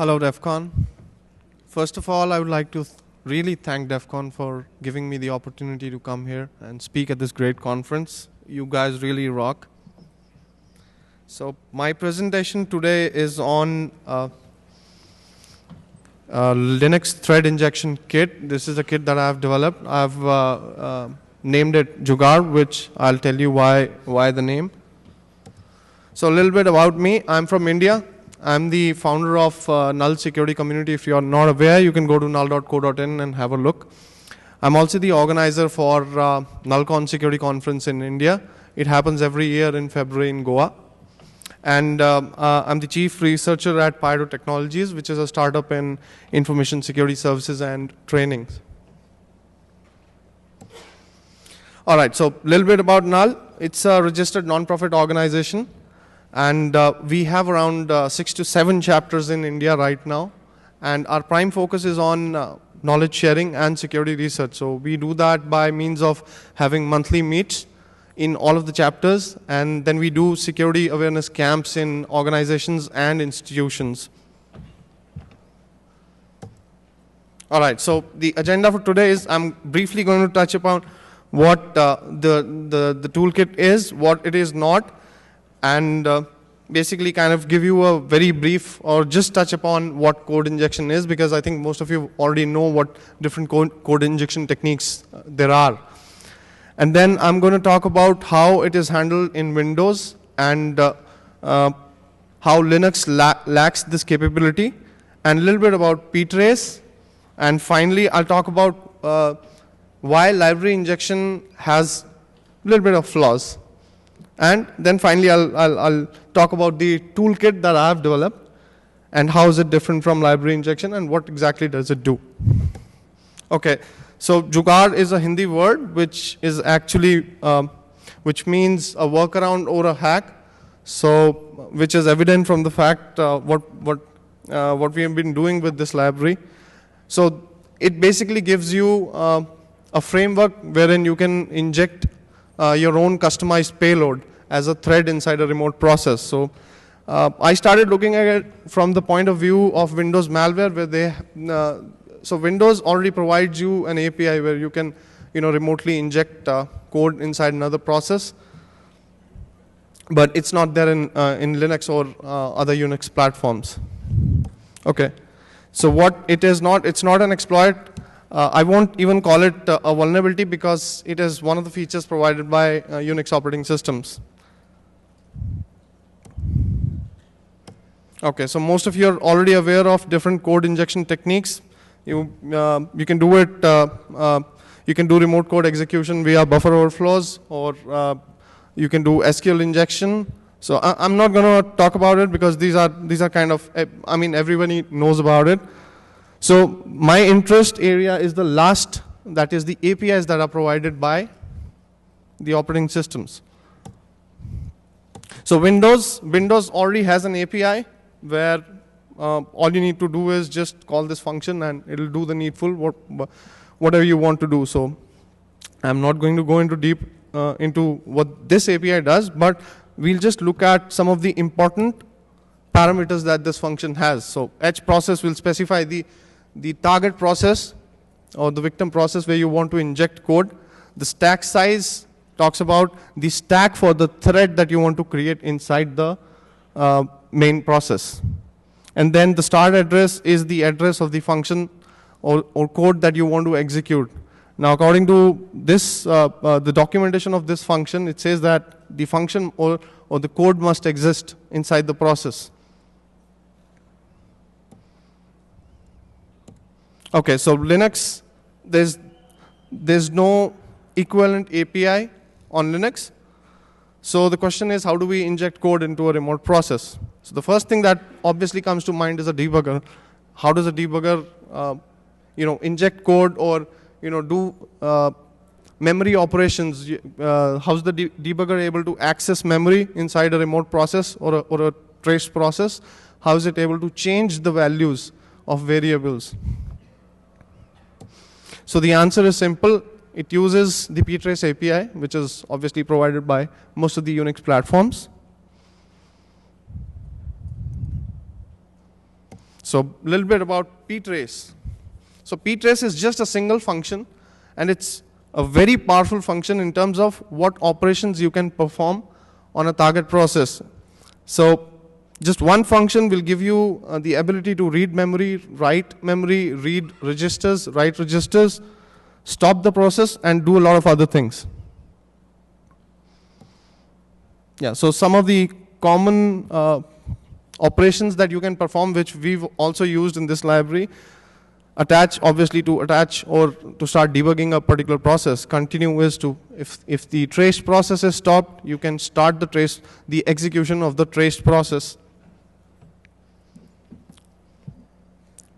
Hello, DEFCON. First of all, I would like to really thank DEFCON for giving me the opportunity to come here and speak at this great conference. You guys really rock. So my presentation today is on Linux thread injection kit. This is a kit that I've developed. I've named it Jugaad, which I'll tell you why the name. So a little bit about me. I'm from India. I'm the founder of Null security community. If you're not aware, you can go to null.co.in and have a look. I'm also the organizer for NullCon security conference in India. It happens every year in February in Goa. And I'm the chief researcher at Pyro Technologies, which is a startup in information security services and trainings. All right, so a little bit about Null. It's a registered non-profit organization. And we have around 6 to 7 chapters in India right now. And our prime focus is on knowledge sharing and security research. So we do that by means of having monthly meets in all of the chapters. And then we do security awareness camps in organizations and institutions. All right, so the agenda for today is I'm briefly going to touch upon what the toolkit is, what it is not, and basically kind of give you a very brief or just touch upon what code injection is, because I think most of you already know what different code injection techniques there are. And then I'm going to talk about how it is handled in Windows and how Linux lacks this capability, and a little bit about ptrace. And finally, I'll talk about why library injection has a little bit of flaws. And then finally, I'll talk about the toolkit that I've developed and how is it different from library injection and what exactly does it do. Okay, so Jugaad is a Hindi word which is actually, which means a workaround or a hack. So, which is evident from the fact what we have been doing with this library. So it basically gives you a framework wherein you can inject your own customized payload as a thread inside a remote process. So I started looking at it from the point of view of Windows malware, where they so Windows already provides you an API where you can remotely inject code inside another process, but it's not there in Linux or other Unix platforms. Okay, so what it is not, it's not an exploit. I won't even call it a vulnerability because it is one of the features provided by Unix operating systems. Okay, so most of you are already aware of different code injection techniques. You can do it. You can do remote code execution via buffer overflows, or you can do SQL injection. So I'm not going to talk about it because these are kind of, I mean, everybody knows about it. So my interest area is the last, that is the APIs that are provided by the operating systems. So Windows already has an API where all you need to do is just call this function and it'll do the needful, whatever you want to do. So I'm not going to go into deep into what this API does, but we'll just look at some of the important parameters that this function has. So H process will specify the target process or the victim process where you want to inject code. The stack size talks about the stack for the thread that you want to create inside the main process. And then the start address is the address of the function or code that you want to execute. Now, according to this, the documentation of this function, it says that the function or the code must exist inside the process. Okay, so Linux, there's no equivalent API on Linux. So the question is, how do we inject code into a remote process? So the first thing that obviously comes to mind is a debugger. How does a debugger, inject code or do memory operations? How's the debugger able to access memory inside a remote process or a trace process? How is it able to change the values of variables? So the answer is simple. It uses the ptrace API, which is obviously provided by most of the Unix platforms. So a little bit about ptrace. So ptrace is just a single function, and it's a very powerful function in terms of what operations you can perform on a target process. So just one function will give you the ability to read memory, write memory, read registers, write registers, stop the process, and do a lot of other things. Yeah, so some of the common operations that you can perform, which we've also used in this library: attach, obviously to attach or to start debugging a particular process. Continue is to, if the traced process is stopped, you can start the execution of the traced process.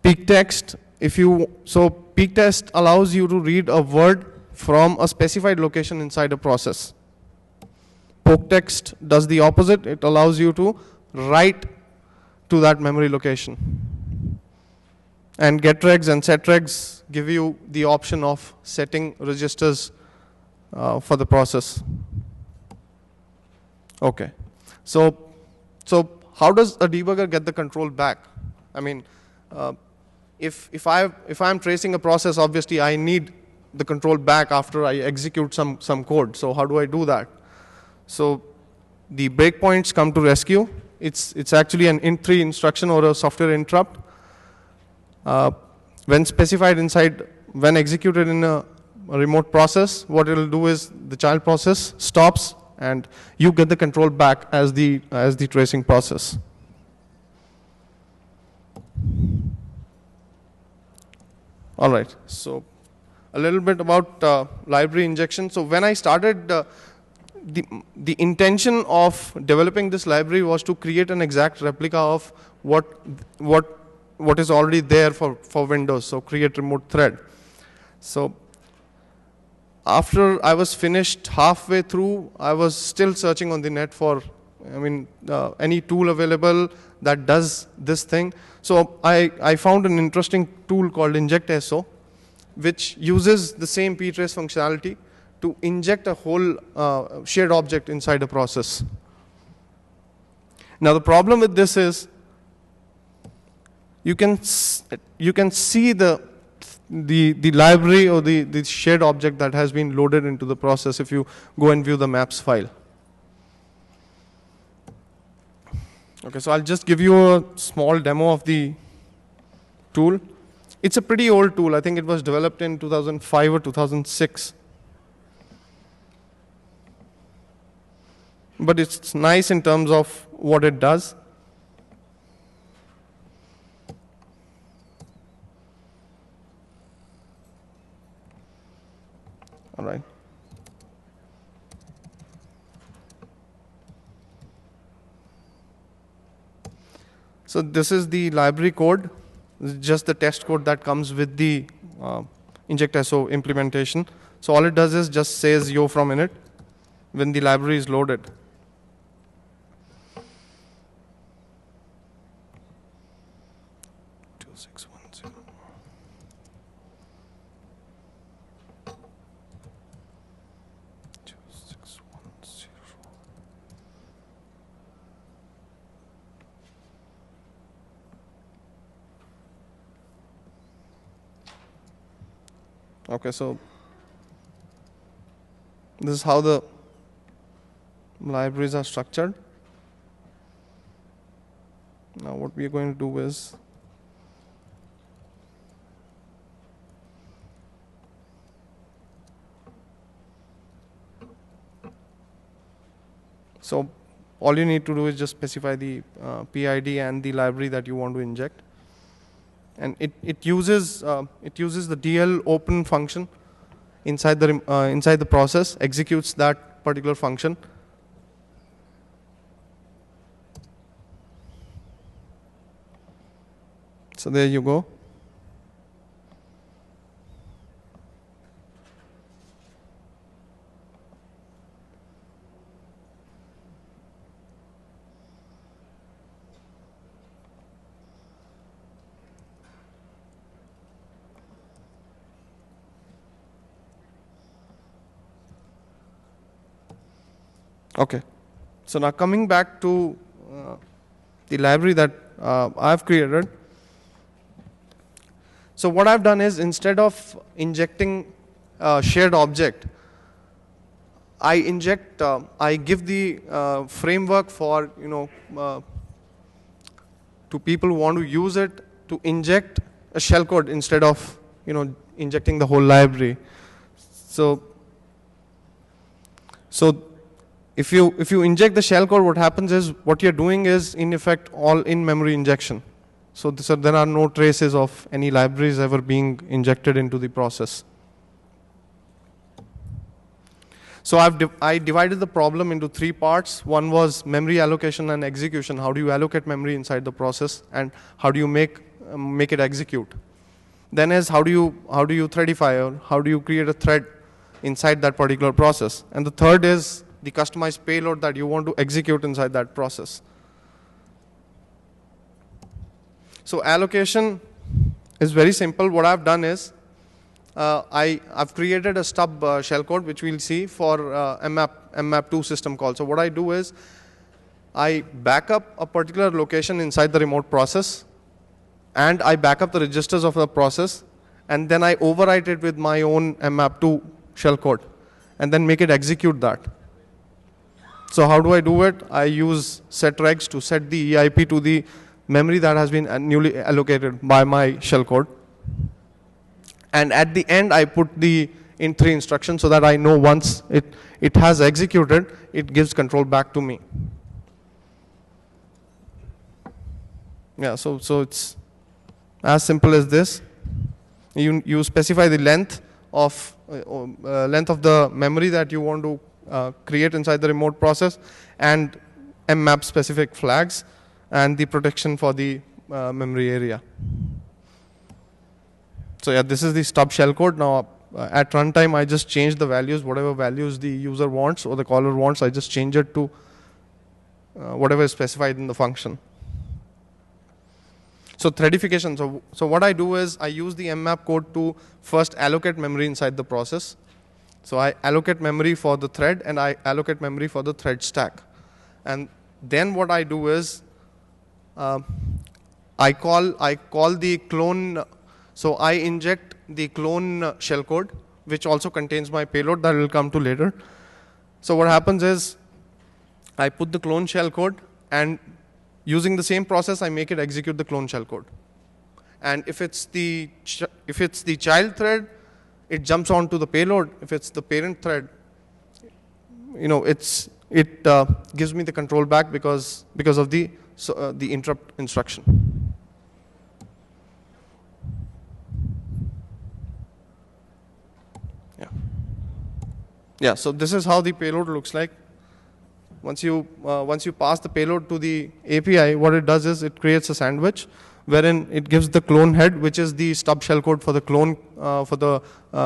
Peak text, so peak text allows you to read a word from a specified location inside a process. Poke text does the opposite. It allows you to write to that memory location. And getregs and setregs give you the option of setting registers for the process. Okay, so how does a debugger get the control back? I mean, if I'm tracing a process, obviously I need the control back after I execute some code. So how do I do that? So the breakpoints come to rescue. It's actually an int3 instruction or a software interrupt. When specified inside, when executed in a remote process, what it will do is the child process stops and you get the control back as the tracing process. All right, so a little bit about library injection. So when I started, the intention of developing this library was to create an exact replica of what is already there for Windows, so create remote thread. So after I was finished halfway through, I was still searching on the net for, any tool available that does this thing. So I found an interesting tool called InjectSO, which uses the same ptrace functionality to inject a whole shared object inside a process. Now the problem with this is you can see the library or the shared object that has been loaded into the process if you go and view the maps file. Okay, so I'll just give you a small demo of the tool. It's a pretty old tool. I think it was developed in 2005 or 2006. But it's nice in terms of what it does. All right. So this is the library code. This is just the test code that comes with the InjectSO implementation. So all it does is just says yo from init when the library is loaded. Okay, so this is how the libraries are structured. Now what we are going to do is so all you need to do is just specify the PID and the library that you want to inject. And it uses the DL open function inside the process, executes that particular function. So there you go. Okay, so now coming back to the library that I've created. So what I've done is, instead of injecting a shared object, I give the framework for, to people who want to use it, to inject a shellcode instead of, injecting the whole library. So if you inject the shellcode, what happens is, what you're doing is in effect all in-memory injection. So there are no traces of any libraries ever being injected into the process. So I divided the problem into 3 parts. One was memory allocation and execution. How do you allocate memory inside the process, and how do you make it execute? Then is how do you threadify, or how do you create a thread inside that particular process? And the third is the customized payload that you want to execute inside that process. So allocation is very simple. What I've done is, I've created a stub shellcode, which we'll see for mmap2 system call. So what I do is, I back up a particular location inside the remote process, and I back up the registers of the process, and then I overwrite it with my own mmap2 shellcode, and then make it execute that. So how do I do it? I use setregs to set the EIP to the memory that has been newly allocated by my shellcode. And at the end, I put the int3 instruction, so that I know once it has executed, it gives control back to me. Yeah, so it's as simple as this. You specify the length of the memory that you want to create inside the remote process, and mmap specific flags, and the protection for the memory area. So yeah, this is the stub shellcode. Now at runtime, I just change the values, whatever values the user wants or the caller wants, I just change it to whatever is specified in the function. So threadification. So what I do is, I use the mmap code to first allocate memory inside the process. So I allocate memory for the thread, and I allocate memory for the thread stack. And then what I do is, I call the clone. So I inject the clone shellcode, which also contains my payload that will come to later. So what happens is, I put the clone shellcode, and using the same process, I make it execute the clone shellcode. And if it's the child thread, it jumps onto the payload. If it's the parent thread, it gives me the control back because of the interrupt instruction. Yeah, so this is how the payload looks like. Once you pass the payload to the API, what it does is, it creates a sandwich wherein it gives the clone head, which is the stub shellcode for the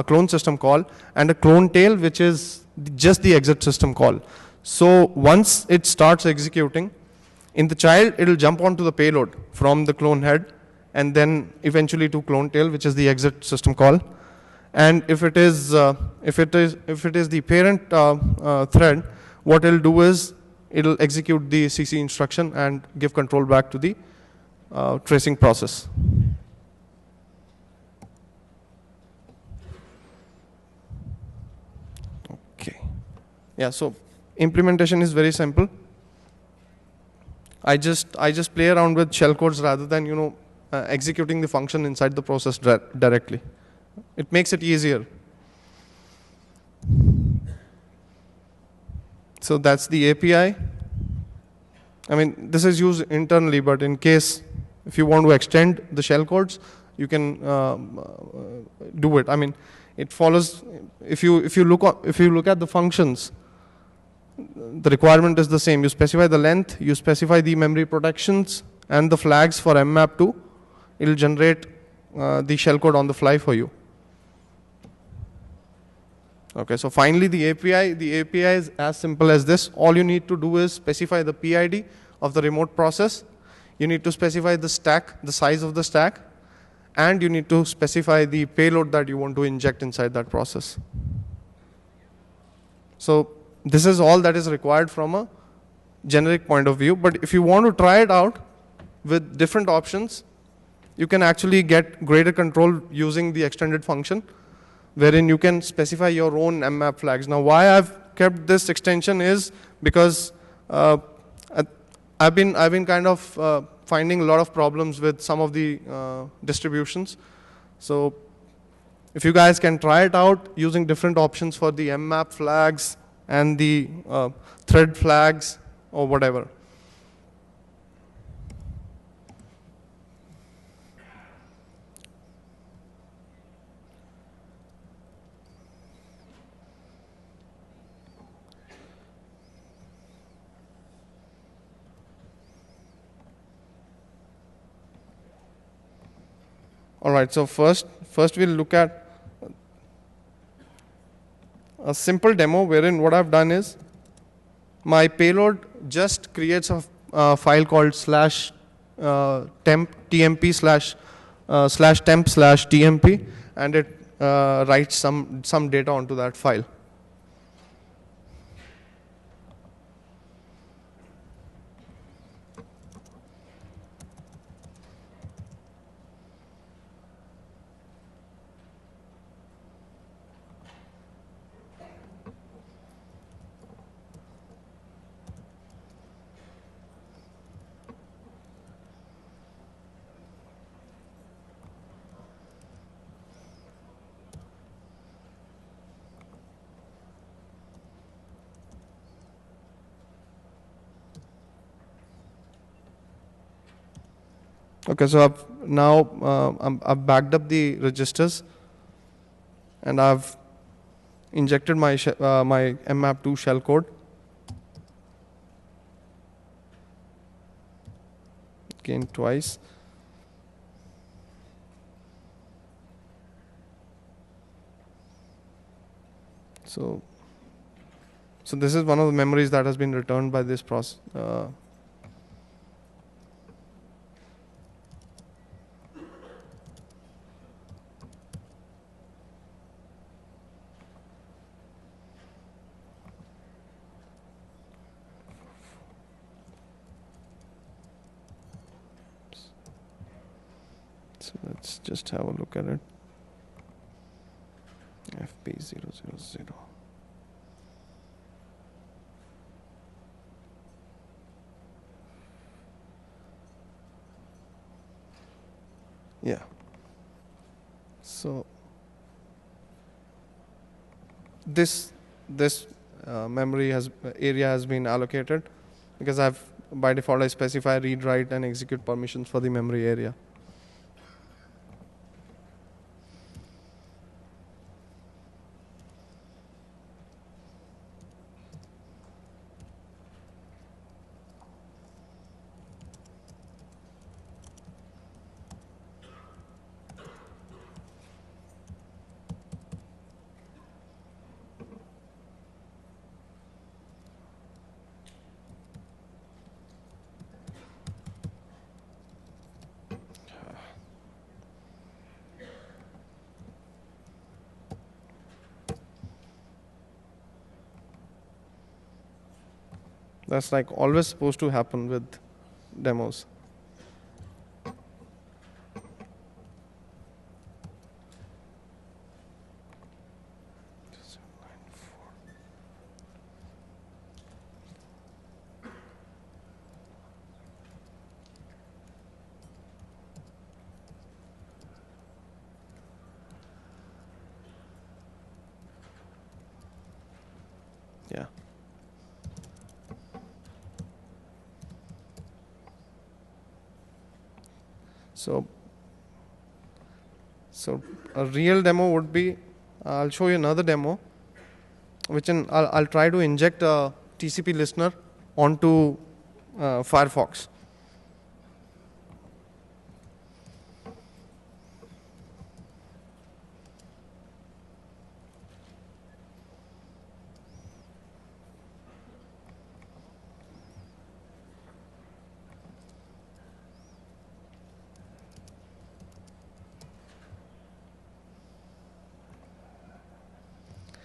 clone system call, and a clone tail, which is just the exit system call. So once it starts executing, in the child, it will jump onto the payload from the clone head, and then eventually to clone tail, which is the exit system call. And if it is the parent thread, what it'll do is, it'll execute the CC instruction and give control back to the tracing process. Okay. Yeah. So implementation is very simple. I just play around with shellcodes rather than executing the function inside the process directly. It makes it easier. So that's the API. I mean, this is used internally, but in case if you want to extend the shellcodes, you can do it. I mean, it follows. If you look at the functions, the requirement is the same. You specify the length, you specify the memory protections and the flags for mmap2. It will generate the shellcode on the fly for you. Okay, so finally the API is as simple as this. All you need to do is specify the PID of the remote process. You need to specify the stack, the size of the stack, and you need to specify the payload that you want to inject inside that process. So this is all that is required from a generic point of view. But if you want to try it out with different options, you can actually get greater control using the extended function, wherein you can specify your own mmap flags. Now, why I've kept this extension is because I've been kind of finding a lot of problems with some of the distributions. So if you guys can try it out using different options for the mmap flags and the thread flags or whatever. All right, so first we'll look at a simple demo wherein what I've done is my payload just creates a file called slash temp tmp slash temp slash tmp, and it writes some data onto that file. Okay, so I've backed up the registers, and I've injected my my mmap2 shellcode. Again twice. So this is one of the memories that has been returned by this process. So let's just have a look at it. FP000. Yeah. So this memory area has been allocated because by default I specify read, write, and execute permissions for the memory area. That's like always supposed to happen with demos. Yeah. So a real demo would be, I'll show you another demo, which I'll try to inject a TCP listener onto Firefox.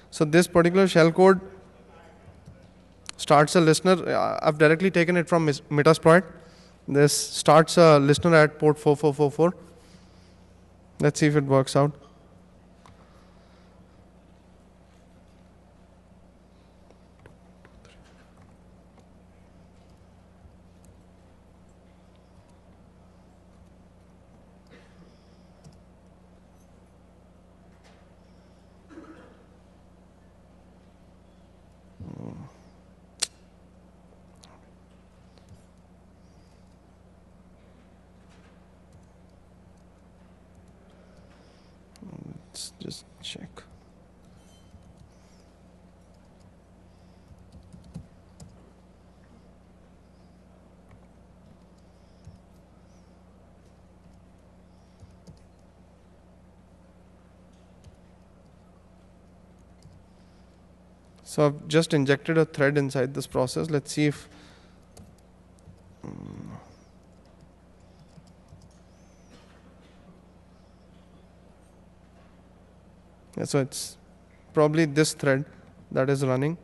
So this particular shellcode starts a listener. I've directly taken it from Metasploit. This starts a listener at port 4444. Let's see if it works out. Let's just check. So I've just injected a thread inside this process. Let's see if yeah, so it's probably this thread that is running.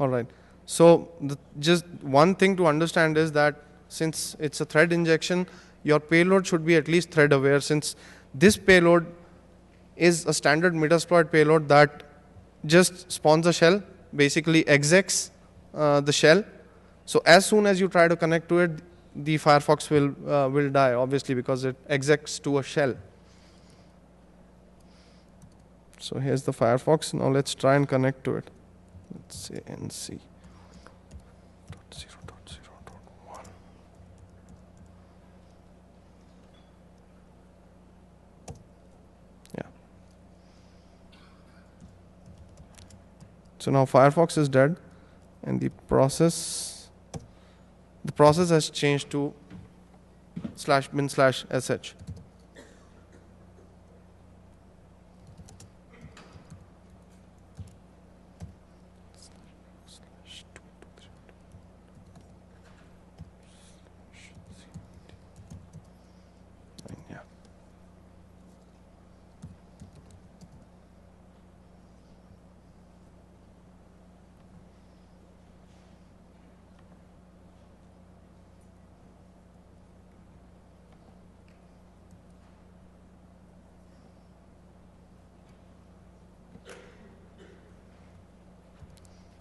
All right. So just one thing to understand is that since it's a thread injection, your payload should be at least thread aware, since this payload is a standard Metasploit payload that just spawns a shell, basically execs the shell. So as soon as you try to connect to it, the Firefox will die, obviously, because it execs to a shell. So here's the Firefox. Now let's try and connect to it. Let's say nc. Yeah. So now Firefox is dead, and the process has changed to /bin/sh.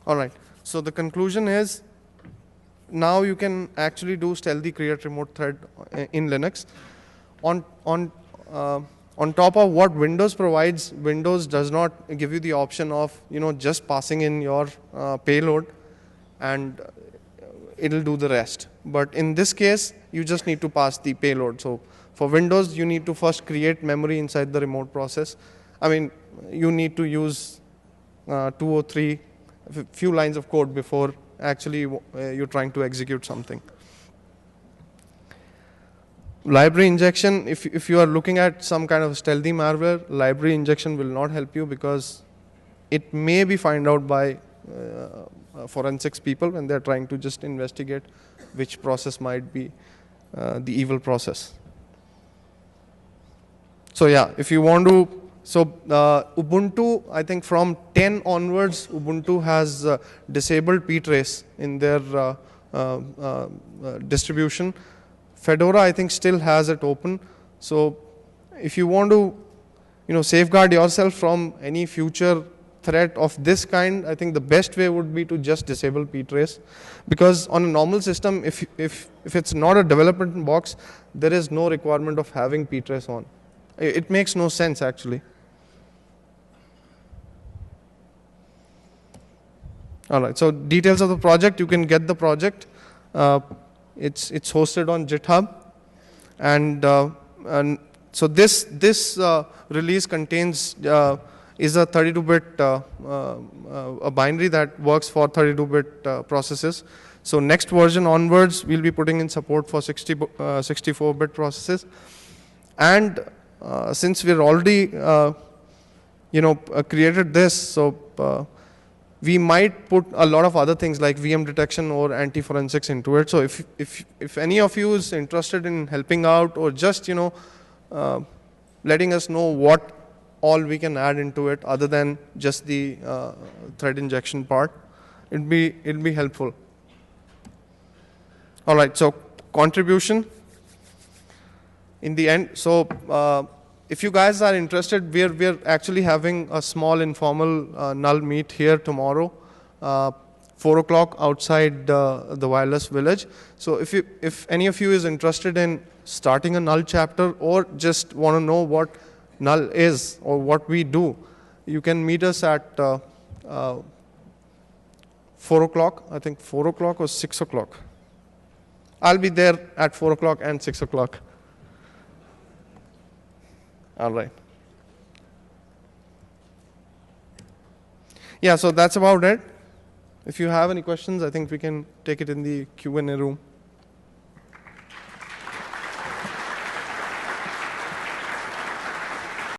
All right. So the conclusion is, now you can actually do stealthy create remote thread in Linux. On top of what Windows provides, Windows does not give you the option of just passing in your payload and it'll do the rest. But in this case, you just need to pass the payload. So for Windows, you need to first create memory inside the remote process. I mean, you need to use 2 or 3 few lines of code before actually you're trying to execute something. Library injection, if you are looking at some kind of stealthy malware, library injection will not help you, because it may be found out by forensics people when they're trying to just investigate which process might be the evil process. So yeah, if you want to, so Ubuntu, I think from 10 onwards, Ubuntu has disabled ptrace in their distribution. Fedora, I think, still has it open. So if you want to safeguard yourself from any future threat of this kind, I think the best way would be to just disable ptrace, because on a normal system, if it's not a development box, there is no requirement of having ptrace on. It makes no sense, actually. All right, so details of the project, you can get the project. It's hosted on GitHub, and so this release contains is a 32-bit a binary that works for 32-bit processes. So next version onwards, we'll be putting in support for 64-bit processes, and since we're already created this, so we might put a lot of other things like VM detection or anti-forensics into it. So if any of you is interested in helping out, or just letting us know what all we can add into it other than just the thread injection part. It'd be helpful. All right, so contribution in the end. So if you guys are interested, we're actually having a small informal null meet here tomorrow, 4 o'clock outside the wireless village. So if any of you is interested in starting a null chapter or just want to know what null is or what we do, you can meet us at 4 o'clock. I think 4 o'clock or 6 o'clock. I'll be there at 4 o'clock and 6 o'clock. All right. Yeah, so that's about it. If you have any questions, I think we can take it in the Q&A room.